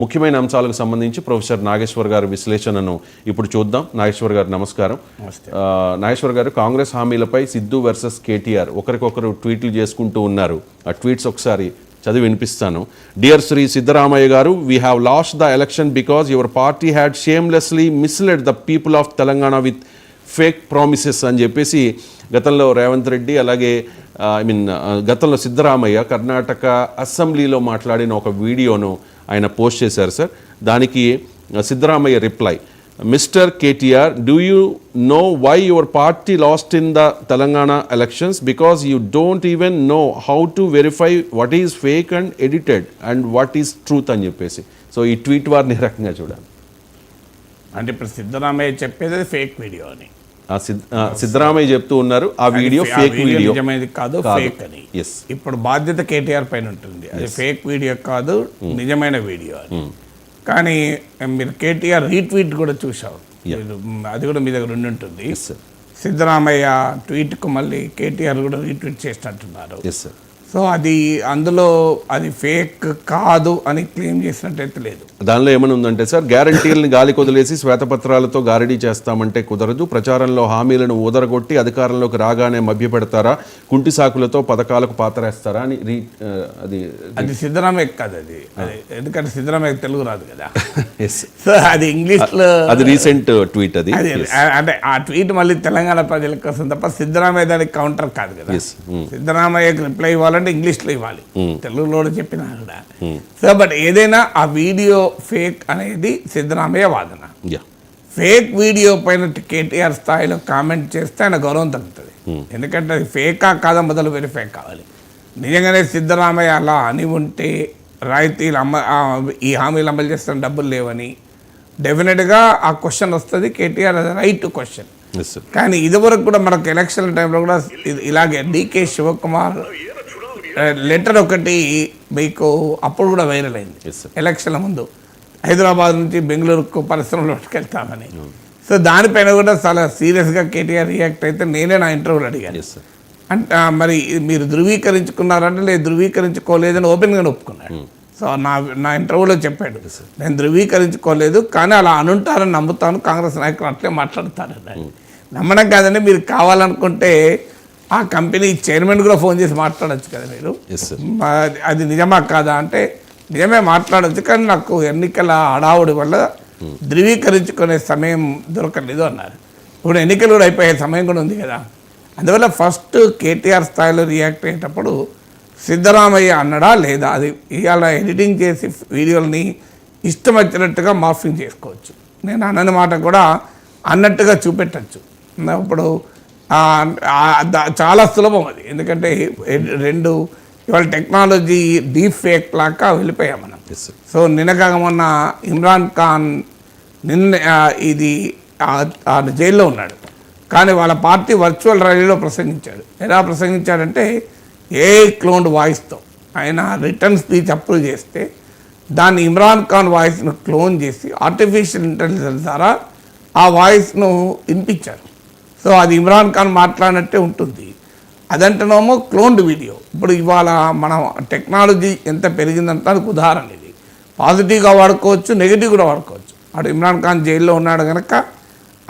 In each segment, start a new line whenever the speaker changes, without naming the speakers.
ముఖ్యమైన అంశాలకు సంబంధించి ప్రొఫెసర్ నాగేశ్వర్ గారి విశ్లేషణను ఇప్పుడు చూద్దాం. నాగేశ్వర్ గారు నమస్కారం. నాగేశ్వర్ గారు, కాంగ్రెస్ హామీలపై సిద్ధు వర్సెస్ కేటీఆర్ ఒకరికొకరు ట్వీట్లు చేసుకుంటూ ఉన్నారు. ఆ ట్వీట్స్ ఒకసారి చదివి వినిపిస్తాను. Dear Shri Siddaramaiah garu, we have lost the election because your party had shamelessly misled the people of Telangana with fake promises అని చెప్పేసి గతంలో రేవంత్ రెడ్డి, అలాగే గతంలో సిద్ధరామయ్య కర్ణాటక అసెంబ్లీలో మాట్లాడిన ఒక వీడియోను ఆయన పోస్ట్ చేశారు సార్. దానికి Siddaramaiah reply, Mister KTR, do you know why your party lost in the Telangana elections? Because you don't even know how to verify what is fake and edited and what is truth అని చెప్పేసి. So ఈ tweet వారిని రకంగా చూడాలి.
అంటే ఇప్పుడు సిద్ధరామయ్య చెప్పేది fake video అని
సిద్ధరామయ్య చెప్తూ ఉన్నారు. ఆ వీడియో ఫేక్ వీడియో,
నిజమైనది కాదు, ఫేక్ అని. ఇప్పుడు బాధ్యత కేటీఆర్ పైన ఉంటుంది. అది ఫేక్ వీడియో కాదు, నిజమైన వీడియో అని. కానీ మీరు కేటీఆర్ రీట్వీట్ కూడా చూసారు, అది కూడా మీ దగ్గర ఉండి ఉంటుంది. సిద్ధరామయ్య ట్వీట్కు మళ్ళీ కేటీఆర్ కూడా రీట్వీట్ చేసినట్టున్నారు. సో అది అందులో అది ఫేక్ కాదు అని క్లెయిమ్ చేసినట్టయితే లేదు.
దానిలో ఏమైనా ఉందంటే సార్, గ్యారంటీలను గాలి కొదిలేసి శ్వేతపత్రాలతో గారడీ చేస్తామంటే కుదరదు, ప్రచారంలో హామీలను ఊదరగొట్టి అధికారంలోకి రాగానే మభ్యపెడతారా, కుంటి సాకులతో పథకాలకు పాతరేస్తారా అని
అది సిద్ధరామయ్య కాదు. అది ఎందుకంటే సిద్ధరామయ్య తెలుగు రాదు కదా. సో అది ఇంగ్లీష్లో,
అది రీసెంట్ ట్వీట్. అది
అంటే ఆ ట్వీట్ మళ్ళీ తెలంగాణ ప్రజల కోసం తప్ప సిద్ధరామయ్య దానికి కౌంటర్ కాదు కదా. సిద్ధరామయ్యకి రిప్లై ఇవ్వాలంటే ఇంగ్లీష్లో ఇవ్వాలి, తెలుగులో చెప్పినా కూడా. సో బట్ ఏదైనా ఆ వీడియో ఫేక్ అనేది సిద్ధరామయ్య వాదన. ఫేక్ వీడియో పైన కేటీఆర్ స్థాయిలో కామెంట్ చేస్తే ఆయన గౌరవం తగ్గుతుంది. ఎందుకంటే అది ఫేకా కాదా మొదలు వెరిఫై కావాలి. నిజంగానే సిద్ధరామయ్య అలా అని ఉంటే రాయితీలు ఈ హామీలు అమలు చేస్తున్న డబ్బులు లేవని డెఫినెట్గా ఆ క్వశ్చన్ వస్తుంది. కేటీఆర్ అది రైట్ క్వశ్చన్. కానీ ఇదివరకు కూడా మనకు ఎలక్షన్ టైంలో కూడా ఇలాగే డికే శివకుమార్ లెటర్ ఒకటి మీకు అప్పుడు కూడా వైరల్ అయింది. ఎలక్షన్ల ముందు హైదరాబాద్ నుంచి బెంగళూరుకు పరిశ్రమలు పట్టుకెళ్తామని. సో దానిపైన కూడా చాలా సీరియస్గా కేటీఆర్ రియాక్ట్ అయితే నేనే నా ఇంటర్వ్యూలో అడిగాను. అంటే మరి మీరు ధృవీకరించుకున్నారంటే లేదు, ధృవీకరించుకోలేదని ఓపెన్గా ఒప్పుకున్నాడు. సో నా ఇంటర్వ్యూలో చెప్పాడు, నేను ధృవీకరించుకోలేదు కానీ అలా అనుంటారని నమ్ముతాను, కాంగ్రెస్ నాయకులు అట్లే మాట్లాడతారని. నమ్మడం కాదండి, మీరు కావాలనుకుంటే ఆ కంపెనీ చైర్మన్ కూడా ఫోన్ చేసి మాట్లాడచ్చు కదా మీరు, అది నిజమా కాదా అంటే నిజమే మాట్లాడచ్చు, కానీ నాకు ఎన్నికల హడావుడి వల్ల ధృవీకరించుకునే సమయం దొరకలేదు అన్నారు. ఇప్పుడు ఎన్నికలు కూడా అయిపోయే సమయం కూడా ఉంది కదా. అందువల్ల ఫస్ట్ కేటీఆర్ స్థాయిలో రియాక్ట్ అయ్యేటప్పుడు సిద్ధరామయ్య అన్నడా లేదా, అది ఇవాళ ఎడిటింగ్ చేసి వీడియోని ఇష్టం వచ్చినట్టుగా మార్ఫింగ్ చేసుకోవచ్చు. నేను అన్నని మాట కూడా అన్నట్టుగా చూపెట్టచ్చు. ఇప్పుడు చాలా సులభం అది, ఎందుకంటే రెండు ఇవాళ టెక్నాలజీ డీప్ ఫేక్ లాగా వెళ్ళిపోయాం మనం. సో నిన్నగా మొన్న ఇమ్రాన్ ఖాన్ ఇది జైల్లో ఉన్నాడు, కానీ వాళ్ళ పార్టీ వర్చువల్ ర్యాలీలో ప్రసంగించాడు. ఎలా ప్రసంగించాడంటే క్లోన్డ్ వాయిస్తో ఆయన రిటర్న్ స్పీచ్ అప్రూవ్ చేస్తే దాన్ని ఇమ్రాన్ ఖాన్ వాయిస్ను క్లోన్ చేసి ఆర్టిఫిషియల్ ఇంటెలిజెన్స్ ద్వారా ఆ వాయిస్ను వినిపించారు. సో అది ఇమ్రాన్ ఖాన్ మాట్లాడినట్టే ఉంటుంది. అదంటేనేమో క్లోన్డ్ వీడియో. ఇప్పుడు ఇవాళ మనం టెక్నాలజీ ఎంత పెరిగిందంటే దానికి ఉదాహరణ ఇది. పాజిటివ్గా వాడుకోవచ్చు, నెగిటివ్ కూడా వాడుకోవచ్చు. అటు ఇమ్రాన్ ఖాన్ జైల్లో ఉన్నాడు కనుక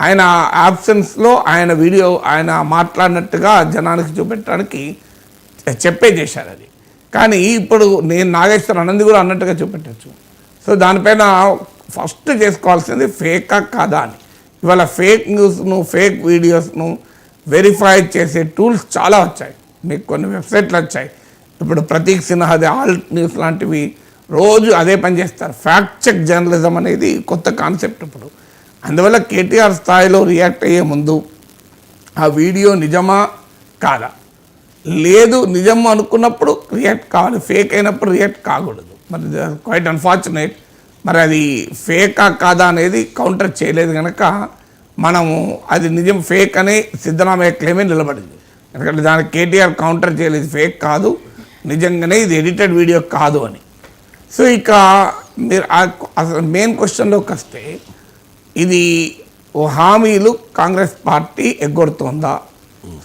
ఆయన యాబ్సెన్స్లో ఆయన వీడియో ఆయన మాట్లాడినట్టుగా జనానికి చూపెట్టడానికి చేశారు అది. కానీ ఇప్పుడు నేను నాగేశ్వర్ అనంది కూడా అన్నట్టుగా చూపెట్టచ్చు. సో దానిపైన ఫస్ట్ చేసుకోవాల్సింది ఫేకా కాదా అని. ఇవాళ ఫేక్ న్యూస్ను, ఫేక్ వీడియోస్ను వెరిఫై చేసే టూల్స్ చాలా వచ్చాయి. మీకు కొన్ని వెబ్సైట్లు వచ్చాయి. ఇప్పుడు ప్రతీక్ సిన్హాది ఆల్ట్ న్యూస్ లాంటివి రోజు అదే పని చేస్తారు. ఫ్యాక్ట్ చెక్ జర్నలిజం అనేది కొత్త కాన్సెప్ట్ ఇప్పుడు. అందువల్ల కేటీఆర్ స్థాయిలో రియాక్ట్ అయ్యే ముందు ఆ వీడియో నిజమా కాదా, లేదు నిజం అనుకున్నప్పుడు రియాక్ట్ కావాలి, ఫేక్ అయినప్పుడు రియాక్ట్ కాకూడదు. మరి క్వైట్ అన్ఫార్చునేట్, మరి అది ఫేకా కాదా అనేది కౌంటర్ చేయలేదు కనుక మనము అది నిజం ఫేక్ అని సిద్ధరామయ్య క్లెయిమే నిలబడింది. ఎందుకంటే దానికి కేటీఆర్ కౌంటర్ చేయలేదు, ఫేక్ కాదు, నిజంగానే ఇది ఎడిటెడ్ వీడియో కాదు అని. సో ఇక మీరు అసలు మెయిన్ క్వశ్చన్లోకి వస్తే, ఇది హామీలు కాంగ్రెస్ పార్టీ ఎగ్గొడుతోందా,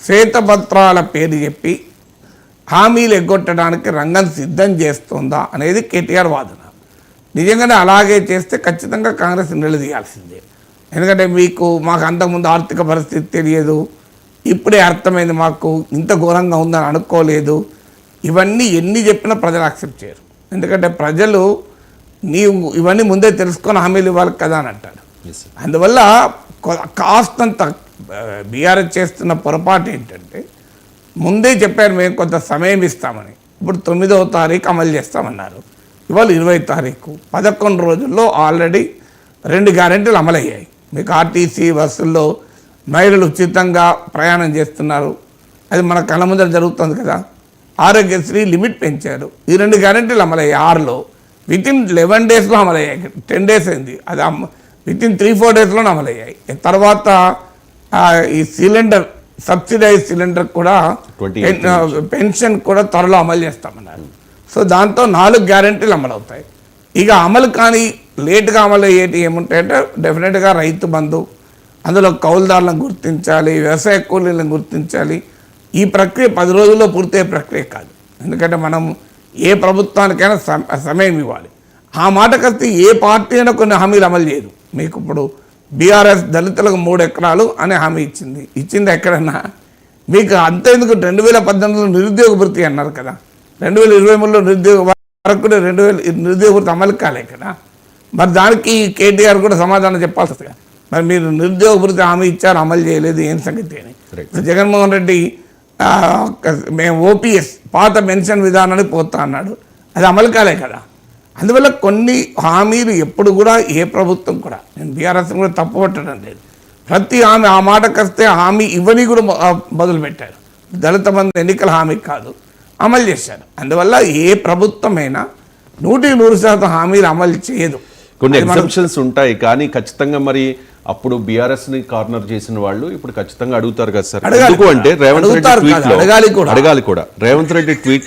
శ్వేతపత్రాల పేరు చెప్పి హామీలు ఎగ్గొట్టడానికి రంగం సిద్ధం చేస్తుందా అనేది కేటీఆర్ వాదన. నిజంగానే అలాగే చేస్తే ఖచ్చితంగా కాంగ్రెస్ నిలదీయాల్సిందే. ఎందుకంటే మాకు అంతకుముందు ఆర్థిక పరిస్థితి తెలియదు, ఇప్పుడే అర్థమైంది, మాకు ఇంత ఘోరంగా ఉందని అనుకోలేదు. ఇవన్నీ ఎన్ని చెప్పినా ప్రజలు యాక్సెప్ట్ చేయరు. ఎందుకంటే ప్రజలు నీవు ఇవన్నీ ముందే తెలుసుకొని హామీలు ఇవ్వాలి కదా అని అంటారు. అందువల్ల కాస్తంత బీఆర్ఎస్ చేస్తున్న పొరపాటు ఏంటంటే ముందే చెప్పారు మేము కొంత సమయం ఇస్తామని. ఇప్పుడు 9వ తారీఖు అమలు చేస్తామన్నారు, ఇవాళ 20వ తారీఖు. 11 రోజుల్లో ఆల్రెడీ 2 గ్యారెంటీలు అమలయ్యాయి. మీకు ఆర్టీసీ బస్సుల్లో మహిళలు ఉచితంగా ప్రయాణం చేస్తున్నారు, అది మన కళ్ళ ముందర జరుగుతుంది కదా. ఆరోగ్యశ్రీ లిమిట్ పెంచారు, ఈ 2 గ్యారెంటీలు అమలయ్యాయి. 6లో వితిన్ 11 డేస్లో అమలయ్యాయి. 10 డేస్ అయింది, అది వితిన్ 3-4 డేస్లోనే అమలయ్యాయి. తర్వాత ఈ సిలిండర్ సబ్సిడైజ్ సిలిండర్ కూడా పెన్షన్ కూడా త్వరలో అమలు చేస్తామన్నారు. సో దాంతో 4 గ్యారెంటీలు అమలవుతాయి. ఇక అమలు కానీ లేటుగా అమలు అయ్యేటి ఏముంటాయంటే డెఫినెట్గా రైతు బంధు, అందులో కౌలుదారులను గుర్తించాలి, వ్యవసాయ కూలీలను గుర్తించాలి. ఈ ప్రక్రియ 10 రోజుల్లో పూర్తయ్యే ప్రక్రియ కాదు. ఎందుకంటే మనం ఏ ప్రభుత్వానికైనా సమయం ఇవ్వాలి. ఆ మాటకొస్తే ఏ పార్టీ అయినా కొన్ని హామీలు అమలు చేయదు. మీకు ఇప్పుడు బీఆర్ఎస్ దళితులకు 3 ఎకరాలు అనే హామీ ఇచ్చింది ఎక్కడన్నా? మీకు అంతేందుకు 2018లో నిరుద్యోగ భృతి అన్నారు కదా, 2023లో నిరుద్యోగ వరకు కూడా 2000 నిరుద్యోగ భృతి అమలు కాలే కదా. మరి దానికి కేటీఆర్ కూడా సమాధానం చెప్పాల్సి వస్తుంది. మరి మీరు నిరుద్యోగ భృతి హామీ ఇచ్చారు, అమలు చేయలేదు, ఏం సంగతి అని. జగన్మోహన్ రెడ్డి మేము ఓపీఎస్ పాత పెన్షన్ విధానాన్ని పోతా అన్నాడు, అది అమలు కాలే కదా. అందువల్ల కొన్ని హామీలు ఎప్పుడు కూడా ఏ ప్రభుత్వం కూడా, నేను బీఆర్ఎస్ కూడా తప్పు పట్టడం లేదు, ప్రతి హామీ ఆ మాటకొస్తే హామీ ఇవ్వని కూడా మొదలుపెట్టారు. దళిత బంధు ఎన్నికల హామీ కాదు, అమలు చేశారు. అందువల్ల ఏ ప్రభుత్వమైనా 100% హామీలు అమలు చేయదు.
కొన్ని ఎగ్జామ్షన్స్ ఉంటాయి, కానీ ఖచ్చితంగా మరి అప్పుడు బీఆర్ఎస్ ని కార్నర్ చేసిన వాళ్ళు ఇప్పుడు ఖచ్చితంగా అడుగుతారు కదా సార్. ఎందుకు అంటే రేవంత్ రెడ్డి ట్వీట్ లో అడగాలి కూడా. రేవంత్ రెడ్డి ట్వీట్